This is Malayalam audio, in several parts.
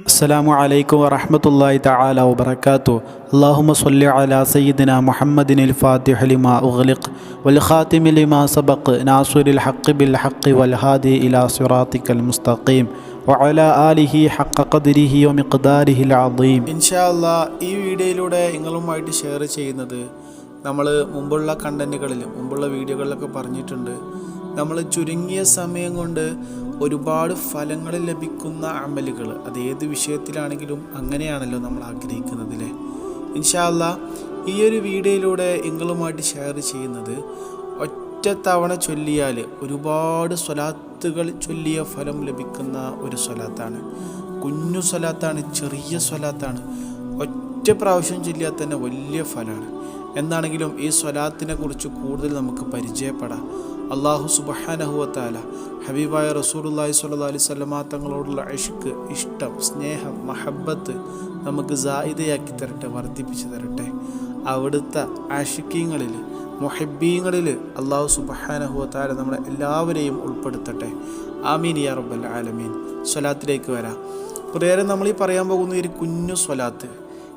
السلام عليكم ورحمة الله تعالى وبركاته. اللهم صل على سيدنا محمد الفاتح لما أغلق والخاتم لما سبق ناصر الحق بالحق والهادي إلى صراطك المستقيم وعلى آله حق قدره ومقداره العظيم. إن شاء الله ഈ വീഡിയോയിലൂടെ നിങ്ങളുമായിട്ട് ഷെയർ ചെയ്യുന്നത് നമ്മൾ മുമ്പുള്ള കണ്ടന്റുകളിലും മുമ്പുള്ള വീഡിയോകളിലൊക്കെ പറഞ്ഞിട്ടുണ്ട്. നമ്മൾ ചുരുങ്ങിയ സമയം കൊണ്ട് ഒരുപാട് ഫലങ്ങൾ ലഭിക്കുന്ന അമലുകൾ, അത് ഏത് വിഷയത്തിലാണെങ്കിലും അങ്ങനെയാണല്ലോ നമ്മൾ ആഗ്രഹിക്കുന്നതില്ലേ. ഇൻഷാ അല്ലാഹ് ഈ ഒരു വീഡിയോയിലൂടെ നിങ്ങളുമായിട്ട് ഷെയർ ചെയ്യുന്നത് ഒറ്റ തവണ ചൊല്ലിയാൽ ഒരുപാട് സ്വലാത്തുകൾ ചൊല്ലിയ ഫലം ലഭിക്കുന്ന ഒരു സ്വലാത്താണ്. കുഞ്ഞു സ്വലാത്താണ്, ചെറിയ സ്വലാത്താണ്. ഒറ്റ പ്രാവശ്യം ചൊല്ലിയാൽ തന്നെ വലിയ ഫലമാണ്. എന്താണെങ്കിലും ഈ സ്വലാത്തിനെ കുറിച്ച് കൂടുതൽ നമുക്ക് പരിചയപ്പെടാം. അള്ളാഹു സുബ്ഹാനഹു വ തആല ഹബീബായ റസൂലുള്ളാഹി സ്വല്ലല്ലാഹു അലൈഹി വസല്ലമ തങ്ങളോടുള്ള ഇഷ്ക്, ഇഷ്ടം, സ്നേഹം, മഹബത്ത് നമുക്ക് സായിദയാക്കി തരട്ടെ, വർദ്ധിപ്പിച്ചു തരട്ടെ. അവിടുത്തെ ആഷിക്കീങ്ങളിൽ, മുഹബ്ബീങ്ങളിൽ അള്ളാഹു സുബ്ഹാനഹു വ തആല നമ്മളെ എല്ലാവരെയും ഉൾപ്പെടുത്തട്ടെ. ആമീൻ യാ റബ്ബൽ ആലമീൻ. സ്വലാത്തിലേക്ക് വരാം. പ്രിയരെ, നമ്മൾ ഈ പറയാൻ പോകുന്ന ഒരു കുഞ്ഞു സ്വലാത്ത്,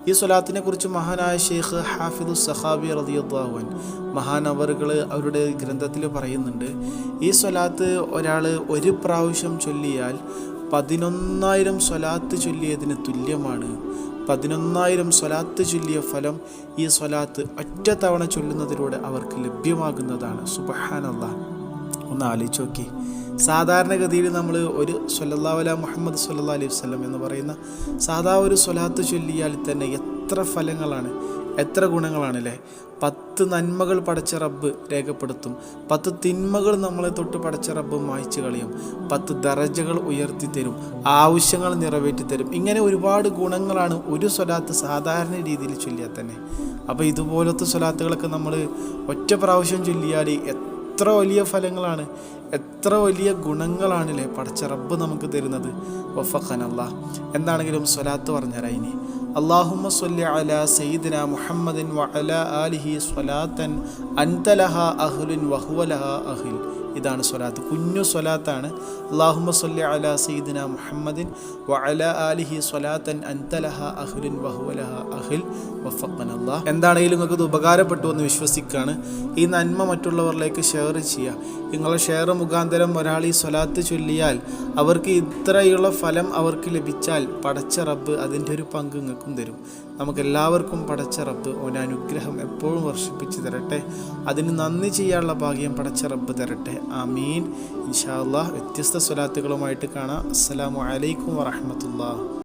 ഈ സ്വലാത്തിനെ കുറിച്ച് മഹാനായ ഷെയ്ഖ് ഹാഫിദു സഖാബി റളിയല്ലാഹു അൻഹു മഹാനവറുകൾ അവരുടെ ഗ്രന്ഥത്തിൽ പറയുന്നുണ്ട്, ഈ സ്വലാത്ത് ഒരാൾ ഒരു പ്രാവശ്യം ചൊല്ലിയാൽ 11,000 സ്വലാത്ത് ചൊല്ലിയതിന് തുല്യമാണ്. 11,000 സ്വലാത്ത് ചൊല്ലിയ ഫലം ഈ സ്വലാത്ത് ഒറ്റ തവണ ചൊല്ലുന്നതിലൂടെ അവർക്ക് ലഭ്യമാകുന്നതാണ്. സുബ്ഹാനല്ലാഹ്, ഒന്ന് ആലോചിച്ച് നോക്കി. സാധാരണഗതിയിൽ നമ്മൾ ഒരു സ്വല്ലല്ലാഹു അലാ മുഹമ്മദ് സ്വല്ലല്ലാഹു അലൈഹി വസല്ലം എന്ന് പറയുന്ന സാധാ ഒരു സ്വലാത്ത് ചൊല്ലിയാൽ തന്നെ എത്ര ഫലങ്ങളാണ്, എത്ര ഗുണങ്ങളാണല്ലേ. 10 നന്മകൾ പടച്ച റബ്ബ് രേഖപ്പെടുത്തും, 10 തിന്മകൾ നമ്മളെ തൊട്ട് പടച്ച റബ്ബ് മായ്ച്ചു കളയും, 10 ദറജകൾ ഉയർത്തി തരും, ആവശ്യങ്ങൾ നിറവേറ്റി തരും. ഇങ്ങനെ ഒരുപാട് ഗുണങ്ങളാണ് ഒരു സ്വലാത്ത് സാധാരണ രീതിയിൽ ചൊല്ലിയാൽ തന്നെ. അപ്പോൾ ഇതുപോലത്തെ സ്വലാത്തുകളൊക്കെ നമ്മൾ ഒറ്റ പ്രാവശ്യം ചൊല്ലിയാൽ എത്ര വലിയ ഫലങ്ങളാണ്, എത്ര വലിയ ഗുണങ്ങളാണല്ലേ പടച്ച റബ്ബ് നമുക്ക് തരുന്നത്. വഫഖനല്ലാഹ്. എന്താണെങ്കിലും സ്വലാത്ത് പറഞ്ഞുതരാം ഇനി. അല്ലാഹുമ്മ സ്വല്ലി അലാ സയ്യിദിനാ മുഹമ്മദിൻ വഅലാ ആലിഹി സ്വലാത്തൻ അൻത ലഹാ അഹ്ലുൻ വഹുവ ലഹാ അഹ്ൽ. ഇതാണ് സ്വലാത്ത്, കുഞ്ഞു സ്വലാത്താണ്. അല്ലാഹുമ്മ സ്വല്ലി അലാ സയ്യിദിനാ മുഹമ്മദിൻ വഅലാ ആലിഹി സ്വലാത്തൻ അൻത ലഹാ അഹ്ലുൻ വഹുവ ലഹാ അഹ്ൽ. വഫഖനല്ലാഹ്. എന്താണെങ്കിലും നിങ്ങൾക്ക് ഇത് ഉപകാരപ്പെട്ടു എന്ന് വിശ്വസിക്കുകയാണ്. ഈ നന്മ മറ്റുള്ളവരിലേക്ക് ഷെയർ ചെയ്യുക. നിങ്ങളെ ഷെയർ മുഖാന്തരം ഒരാൾ ഈ സ്വലാത്ത് ചൊല്ലിയാൽ അവർക്ക് ഇത്രയുള്ള ഫലം അവർക്ക് ലഭിച്ചാൽ പടച്ച റബ്ബ് അതിൻ്റെ ഒരു പങ്ക് നിങ്ങൾക്കും തരും. നമുക്കെല്ലാവർക്കും പടച്ച റബ്ബ് ഓൻ്റെ അനുഗ്രഹം എപ്പോഴും വർഷിപ്പിച്ച് തരട്ടെ. അതിന് നന്ദി ചെയ്യാനുള്ള ഭാഗ്യം പടച്ച റബ്ബ് തരട്ടെ. ആമീൻ. ഇൻഷാ അല്ലാഹ് വ്യത്യസ്ത സ്വലാത്തുകളുമായിട്ട് കാണാം. അസ്സലാമു അലൈക്കും വറഹ്മത്തുള്ളാഹി.